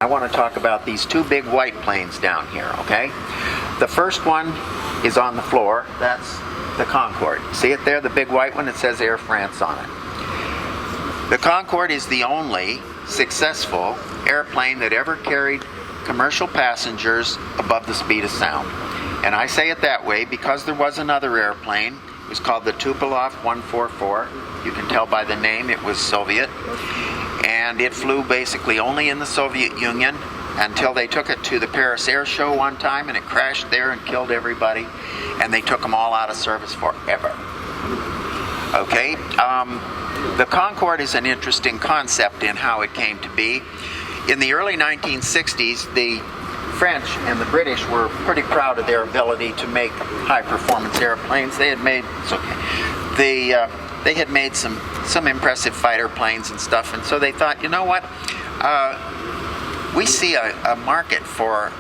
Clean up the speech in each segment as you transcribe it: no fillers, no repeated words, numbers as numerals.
I want to talk about these two big white planes down here, okay? The first one is on the floor. That's the Concorde. See it there, the big white one? It says Air France on it. The Concorde is the only successful airplane that ever carried commercial passengers above the speed of sound. And I say it that way because there was another airplane. It was called the Tupolev 144. You can tell by the name it was Soviet. And it flew basically only in the Soviet Union until they took it to the Paris Air Show one time and it crashed there and killed everybody. And they took them all out of service forever. Okay, the Concorde is an interesting concept in how it came to be. In the early 1960s, the French and the British were pretty proud of their ability to make high-performance airplanes. They had made they had made some impressive fighter planes and stuff, and so they thought, you know what, we see a market for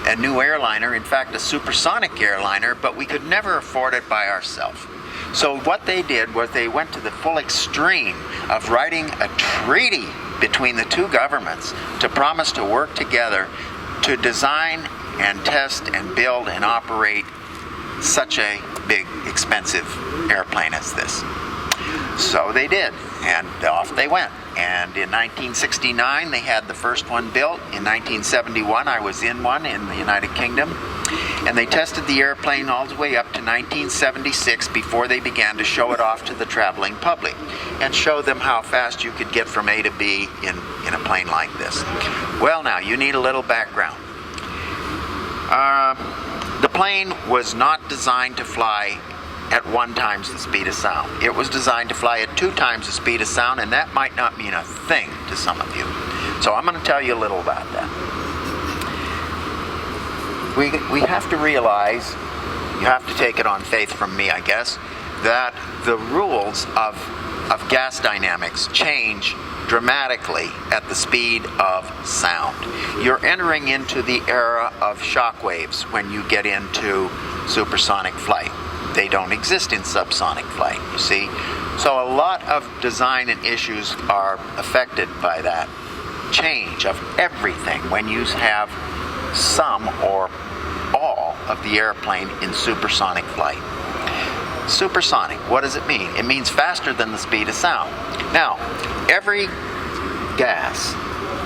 a new airliner, in fact a supersonic airliner, but we could never afford it by ourselves. So what they did was they went to the full extreme of writing a treaty between the two governments to promise to work together to design and test and build and operate such a big, expensive airplane as this. So they did, and off they went. And in 1969, they had the first one built. In 1971, I was in one in the United Kingdom. And they tested the airplane all the way up to 1976 before they began to show it off to the traveling public and show them how fast you could get from A to B in a plane like this. Well, now, you need a little background. The plane was not designed to fly at 1 times the speed of sound. It was designed to fly at 2 times the speed of sound, and that might not mean a thing to some of you. So I'm going to tell you a little about that. We have to realize, you have to take it on faith from me, I guess, that the rules of gas dynamics change dramatically at the speed of sound. You're entering into the era of shock waves when you get into supersonic flight. They don't exist in subsonic flight, you see. So a lot of design and issues are affected by that change of everything when you have some or all of the airplane in supersonic flight. Supersonic, what does it mean? It means faster than the speed of sound. Now, every gas,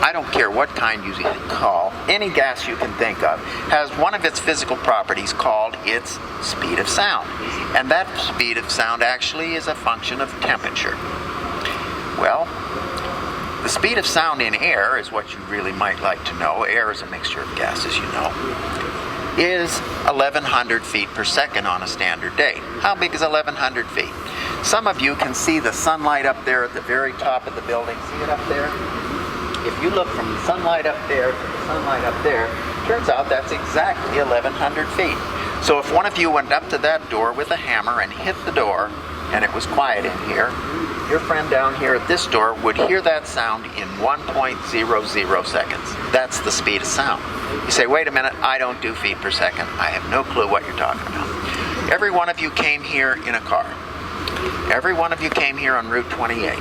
I don't care what kind you call, any gas you can think of, has one of its physical properties called its speed of sound. And that speed of sound actually is a function of temperature. Well, the speed of sound in air is what you really might like to know. Air is a mixture of gases, you know. Is 1,100 feet per second on a standard day. How big is 1,100 feet? Some of you can see the sunlight up there at the very top of the building. See it up there? If you look from the sunlight up there to the sunlight up there, turns out that's exactly 1,100 feet. So if one of you went up to that door with a hammer and hit the door, and it was quiet in here, your friend down here at this door would hear that sound in 1.00 seconds. That's the speed of sound. You say, wait a minute, I don't do feet per second. I have no clue what you're talking about. Every one of you came here in a car. Every one of you came here on Route 28.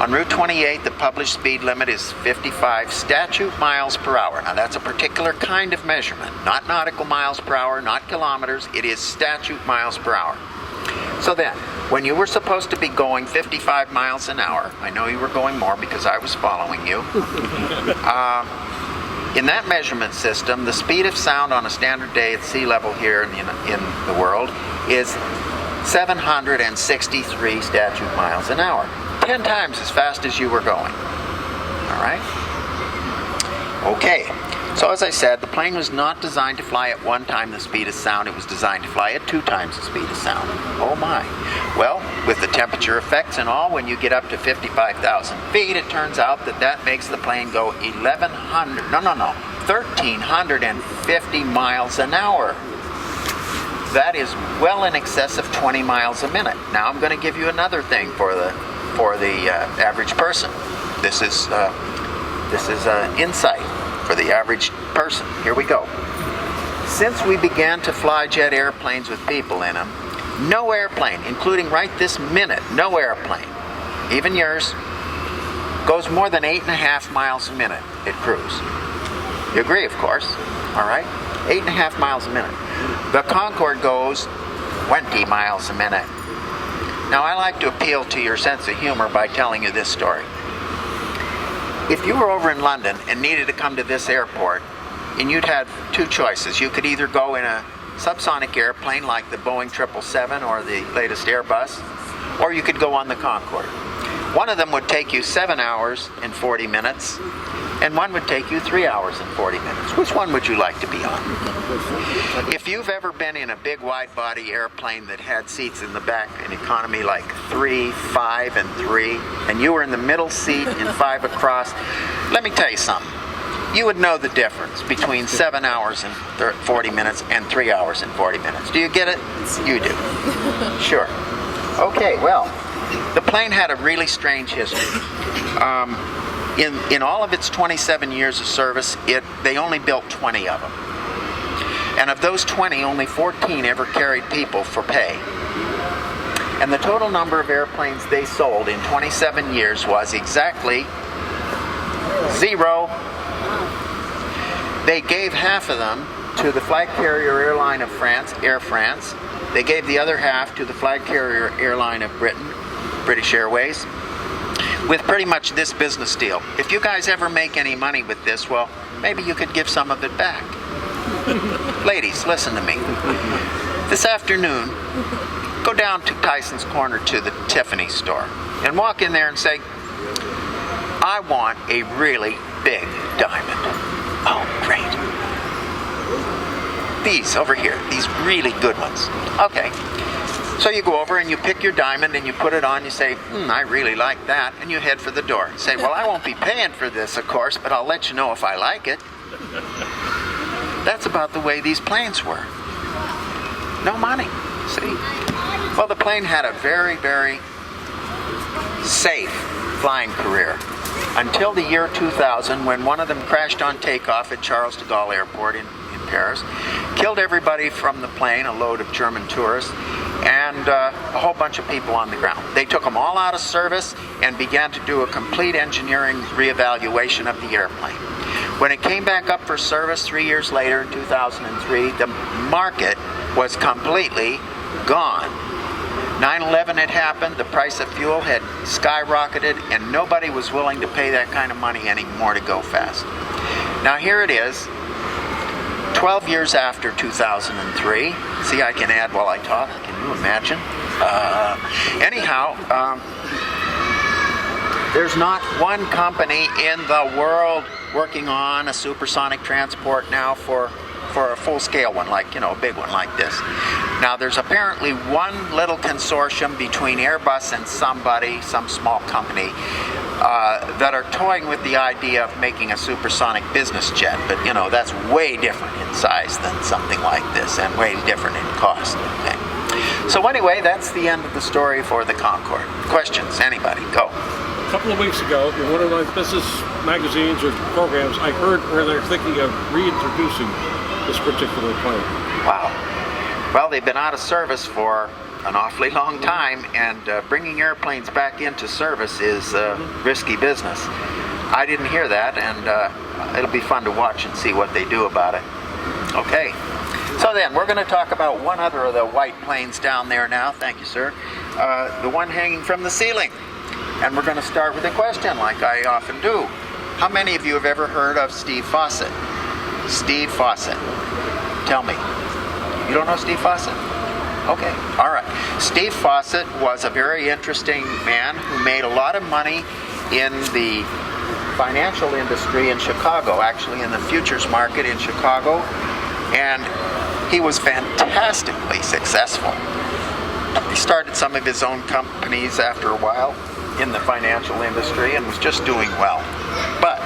On Route 28, the published speed limit is 55 statute miles per hour. Now that's a particular kind of measurement, not nautical miles per hour, not kilometers. It is statute miles per hour. So then, when you were supposed to be going 55 miles an hour, I know you were going more because I was following you. In that measurement system, the speed of sound on a standard day at sea level here in the world is 763 statute miles an hour. 10 times as fast as you were going. All right? Okay. So as I said, the plane was not designed to fly at 1 time the speed of sound. It was designed to fly at 2 times the speed of sound. Oh my. Well, with the temperature effects and all, when you get up to 55,000 feet, it turns out that makes the plane go 1,350 miles an hour. That is well in excess of 20 miles a minute. Now I'm going to give you another thing for the average person. This is insight for the average person. Here we go. Since we began to fly jet airplanes with people in them, no airplane, including right this minute, no airplane, even yours, goes more than 8.5 miles a minute. at cruise. You agree, of course. All right? 8.5 miles a minute. The Concorde goes 20 miles a minute. Now, I like to appeal to your sense of humor by telling you this story. If you were over in London and needed to come to this airport, and you'd have two choices. You could either go in a subsonic airplane like the Boeing 777 or the latest Airbus, or you could go on the Concorde. One of them would take you 7 hours and 40 minutes, and one would take you 3 hours and 40 minutes. Which one would you like to be on? If you've ever been in a big wide-body airplane that had seats in the back in economy like 3, 5, and 3, and you were in the middle seat in 5 across, let me tell you something. You would know the difference between 7 hours and 40 minutes and 3 hours and 40 minutes. Do you get it? You do. Sure. Okay, well, the plane had a really strange history. In all of its 27 years of service, they only built 20 of them. And of those 20, only 14 ever carried people for pay. And the total number of airplanes they sold in 27 years was exactly 0. They gave half of them to the flag carrier airline of France, Air France. They gave the other half to the flag carrier airline of Britain, British Airways, with pretty much this business deal. If you guys ever make any money with this, well, maybe you could give some of it back. Ladies, listen to me. This afternoon, go down to Tyson's Corner to the Tiffany store and walk in there and say, I want a really big diamond. Oh, great. These over here, these really good ones. Okay. So you go over and you pick your diamond and you put it on, you say, I really like that, and you head for the door. You say, well, I won't be paying for this, of course, but I'll let you know if I like it. That's about the way these planes were. No money, see? Well, the plane had a very, very safe flying career until the year 2000, when one of them crashed on takeoff at Charles de Gaulle Airport in Paris, killed everybody from the plane, a load of German tourists, and a whole bunch of people on the ground. They took them all out of service and began to do a complete engineering reevaluation of the airplane. When it came back up for service 3 years later, in 2003, the market was completely gone. 9/11 had happened, the price of fuel had skyrocketed, and nobody was willing to pay that kind of money anymore to go fast. Now here it is, 12 years after 2003. See, I can add while I talk. Can you imagine? There's not one company in the world working on a supersonic transport now for a full-scale one, like, a big one like this. Now, there's apparently one little consortium between Airbus and some small company, that are toying with the idea of making a supersonic business jet, but that's way different in size than something like this, and way different in cost. Okay. So anyway, that's the end of the story for the Concorde. Questions? Anybody? Go. A couple of weeks ago, in one of my business magazines or programs, I heard where they're thinking of reintroducing this particular plane. Wow. Well, they've been out of service for an awfully long time, and bringing airplanes back into service is risky business. I didn't hear that, and it'll be fun to watch and see what they do about it. Okay. So then, we're going to talk about one other of the white planes down there now. Thank you, sir. The one hanging from the ceiling. And we're going to start with a question, like I often do. How many of you have ever heard of Steve Fossett? Steve Fossett. Tell me. You don't know Steve Fossett? Okay, all right. Steve Fossett was a very interesting man who made a lot of money in the financial industry in Chicago, actually in the futures market in Chicago, and he was fantastically successful. He started some of his own companies after a while in the financial industry and was just doing well. But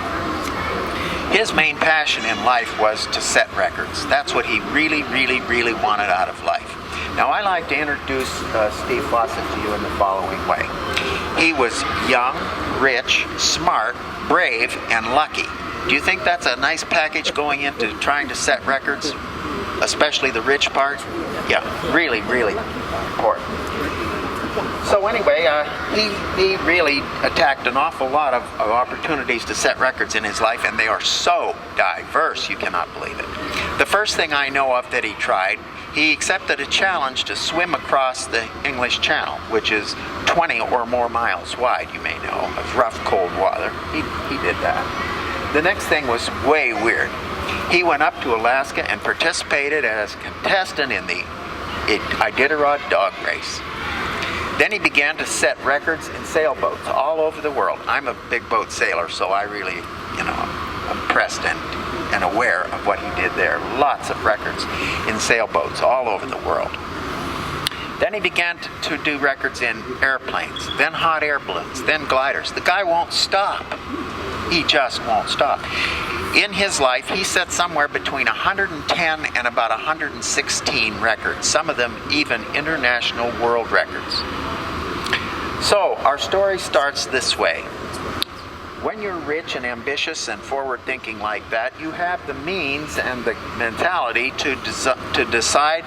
his main passion in life was to set records. That's what he really, really, really wanted out of life. Now, I like to introduce Steve Fossett to you in the following way. He was young, rich, smart, brave, and lucky. Do you think that's a nice package going into trying to set records? Especially the rich part? Yeah, really, really important. So anyway, he really attacked an awful lot of opportunities to set records in his life, and they are so diverse, you cannot believe it. The first thing I know of that he tried, he accepted a challenge to swim across the English Channel, which is 20 or more miles wide, you may know, of rough, cold water. He did that. The next thing was way weird. He went up to Alaska and participated as a contestant in the Iditarod dog race. Then he began to set records in sailboats all over the world. I'm a big boat sailor, so I really, I'm impressed and aware of what he did there. Lots of records in sailboats all over the world. Then he began to do records in airplanes, then hot air balloons, then gliders. The guy won't stop. He just won't stop. In his life, he set somewhere between 110 and about 116 records, some of them even international world records. So, our story starts this way. When you're rich and ambitious and forward-thinking like that, you have the means and the mentality to decide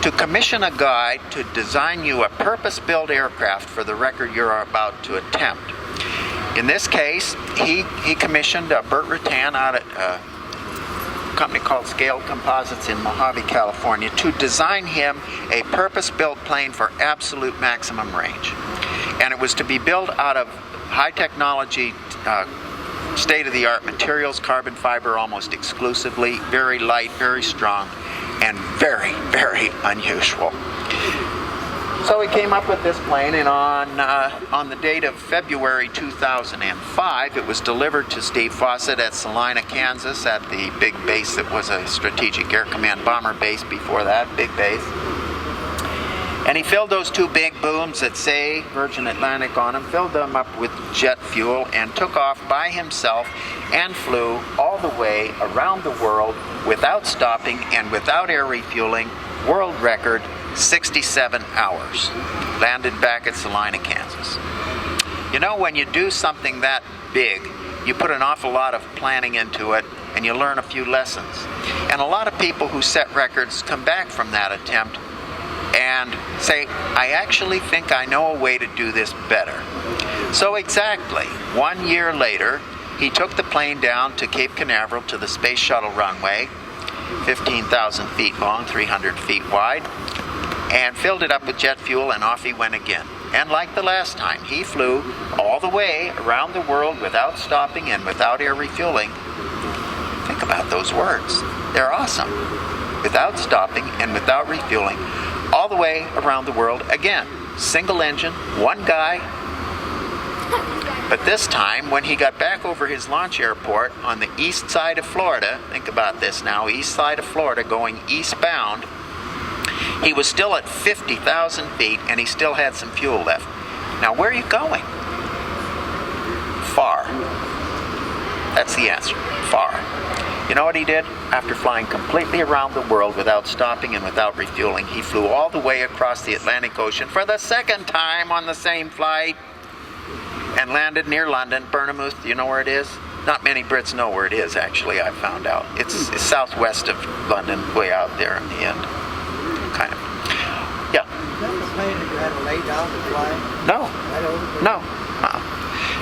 to commission a guy to design you a purpose-built aircraft for the record you're about to attempt. In this case, he commissioned Burt Rutan out at a company called Scale Composites in Mojave, California, to design him a purpose-built plane for absolute maximum range. And it was to be built out of high-technology, state-of-the-art materials, carbon fiber almost exclusively, very light, very strong, and very, very unusual. So he came up with this plane, and on the date of February 2005, it was delivered to Steve Fossett at Salina, Kansas, at the big base that was a Strategic Air Command bomber base before that, big base. And he filled those two big booms that say Virgin Atlantic on them, filled them up with jet fuel, and took off by himself and flew all the way around the world without stopping and without air refueling, world record, 67 hours. Landed back at Salina, Kansas. You know, when you do something that big, you put an awful lot of planning into it, and you learn a few lessons. And a lot of people who set records come back from that attempt and say, I actually think I know a way to do this better. So exactly 1 year later, he took the plane down to Cape Canaveral to the Space Shuttle runway, 15,000 feet long, 300 feet wide, and filled it up with jet fuel, and off he went again. And like the last time, he flew all the way around the world without stopping and without air refueling. Think about those words. They're awesome. Without stopping and without refueling, all the way around the world again. Single engine, one guy. But this time, when he got back over his launch airport on the east side of Florida, think about this now, east side of Florida going eastbound, he was still at 50,000 feet and he still had some fuel left. Now, where are you going? Far. That's the answer. Far. You know what he did? After flying completely around the world without stopping and without refueling, he flew all the way across the Atlantic Ocean for the second time on the same flight and landed near London, Bournemouth. Do you know where it is? Not many Brits know where it is, actually, I found out. It's southwest of London, way out there in the end. Kind of. Yeah. Is that the plane that you had to lay down to fly? No. Right over? No.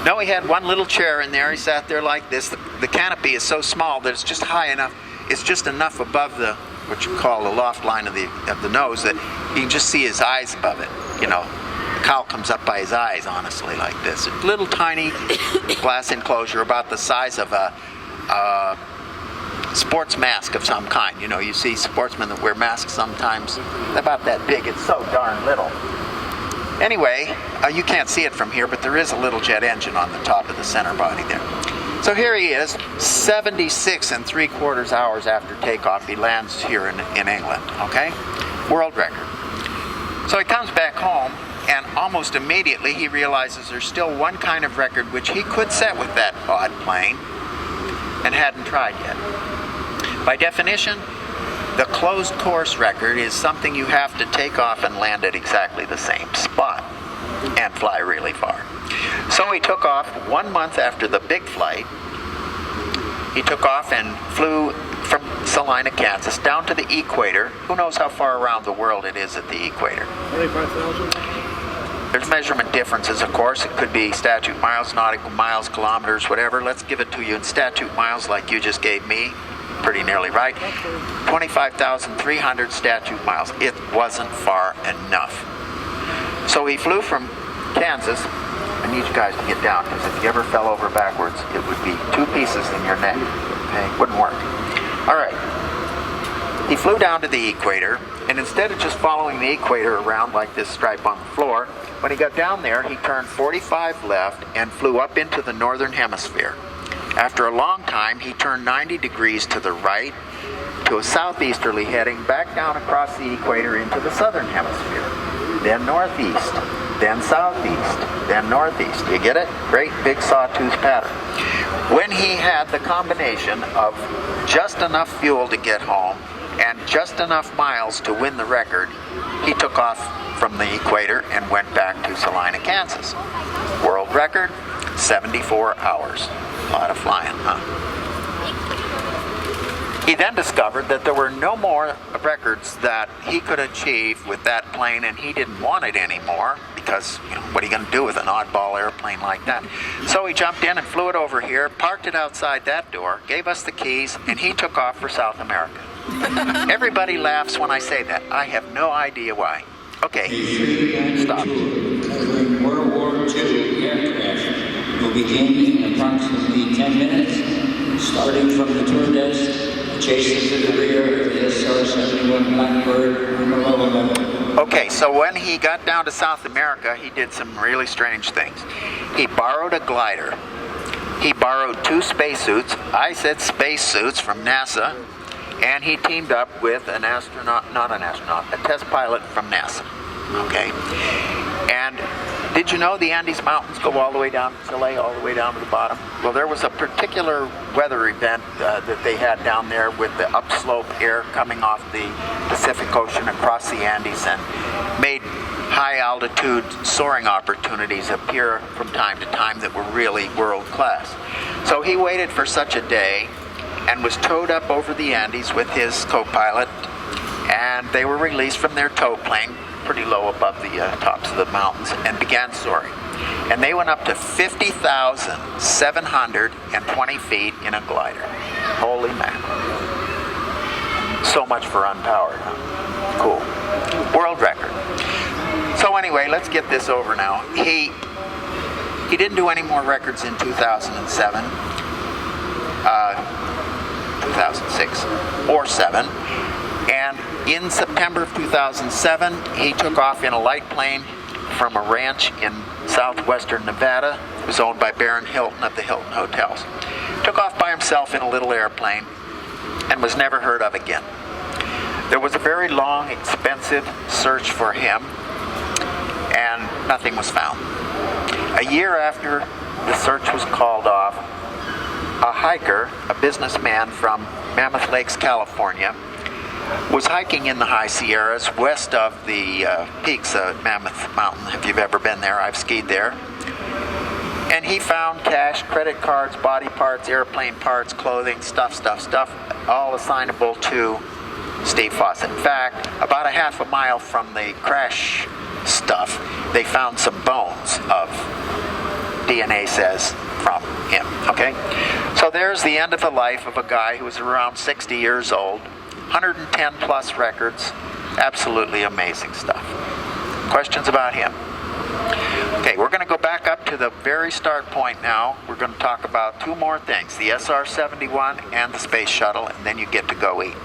No, he had one little chair in there. He sat there like this. The canopy is so small that it's just high enough. It's just enough above the, what you call the loft line of the nose, that you can just see his eyes above it. You know, the cowl comes up by his eyes, honestly, like this. A little tiny glass enclosure about the size of a sports mask of some kind. You know, you see sportsmen that wear masks sometimes. About that big. It's so darn little. Anyway, you can't see it from here, but there is a little jet engine on the top of the center body there. So here he is, 76 3/4 hours after takeoff, he lands here in England, okay? World record. So he comes back home, and almost immediately he realizes there's still one kind of record which he could set with that odd plane and hadn't tried yet. By definition, the closed course record is something you have to take off and land at exactly the same spot and fly really far. So he took off 1 month after the big flight. He took off and flew from Salina, Kansas, down to the equator. Who knows how far around the world it is at the equator? 25,000? There's measurement differences, of course. It could be statute miles, nautical miles, kilometers, whatever. Let's give it to you in statute miles like you just gave me. Pretty nearly right. 25,300 statute miles. It wasn't far enough. So he flew from Kansas. I need you guys to get down, because if you ever fell over backwards, it would be 2 pieces in your neck. Okay? Wouldn't work. All right. He flew down to the equator, and instead of just following the equator around like this stripe on the floor, when he got down there, he turned 45 left and flew up into the northern hemisphere. After a long time, he turned 90 degrees to the right to a southeasterly heading back down across the equator into the southern hemisphere. Then northeast, then southeast, then northeast. You get it? Great big sawtooth pattern. When he had the combination of just enough fuel to get home and just enough miles to win the record, he took off from the equator and went back to Salina, Kansas. World record, 74 hours. A lot of flying, huh? He then discovered that there were no more records that he could achieve with that plane, and he didn't want it anymore because, what are you going to do with an oddball airplane like that? So he jumped in and flew it over here, parked it outside that door, gave us the keys, and he took off for South America. Everybody laughs when I say that. I have no idea why. Okay, stop. Covering World War II aircraft will begin in approximately 10 minutes, starting from the tour desk, adjacent to the rear of the SR-71 Blackbird. Okay, so when he got down to South America, he did some really strange things. He borrowed a glider. He borrowed 2 spacesuits. I said spacesuits from NASA. And he teamed up with an astronaut, not an astronaut, a test pilot from NASA. Okay? And did you know the Andes Mountains go all the way down to Chile, all the way down to the bottom? Well, there was a particular weather event that they had down there with the upslope air coming off the Pacific Ocean across the Andes and made high altitude soaring opportunities appear from time to time that were really world class. So he waited for such a day and was towed up over the Andes with his co-pilot, and they were released from their tow plane pretty low above the tops of the mountains and began soaring. And they went up to 50,720 feet in a glider. Holy mackerel. So much for unpowered, huh? Cool. World record. So anyway, let's get this over now. He didn't do any more records in 2007. 2006 or 7, and in September of 2007 he took off in a light plane from a ranch in southwestern Nevada. It was owned by Baron Hilton of the Hilton Hotels. Took off by himself in a little airplane and was never heard of again. There was a very long, expensive search for him, and nothing was found. A year after the search was called off, a hiker, a businessman from Mammoth Lakes, California, was hiking in the high Sierras west of the peaks of Mammoth Mountain. If you've ever been there, I've skied there. And he found cash, credit cards, body parts, airplane parts, clothing, stuff, all assignable to Steve Fossett. In fact, about a half a mile from the crash stuff, they found some bones of, DNA says, from him. Okay? So there's the end of the life of a guy who was around 60 years old, 110 plus records, absolutely amazing stuff. Questions about him? Okay, we're going to go back up to the very start point now. We're going to talk about 2 more things, the SR-71 and the Space Shuttle, and then you get to go eat.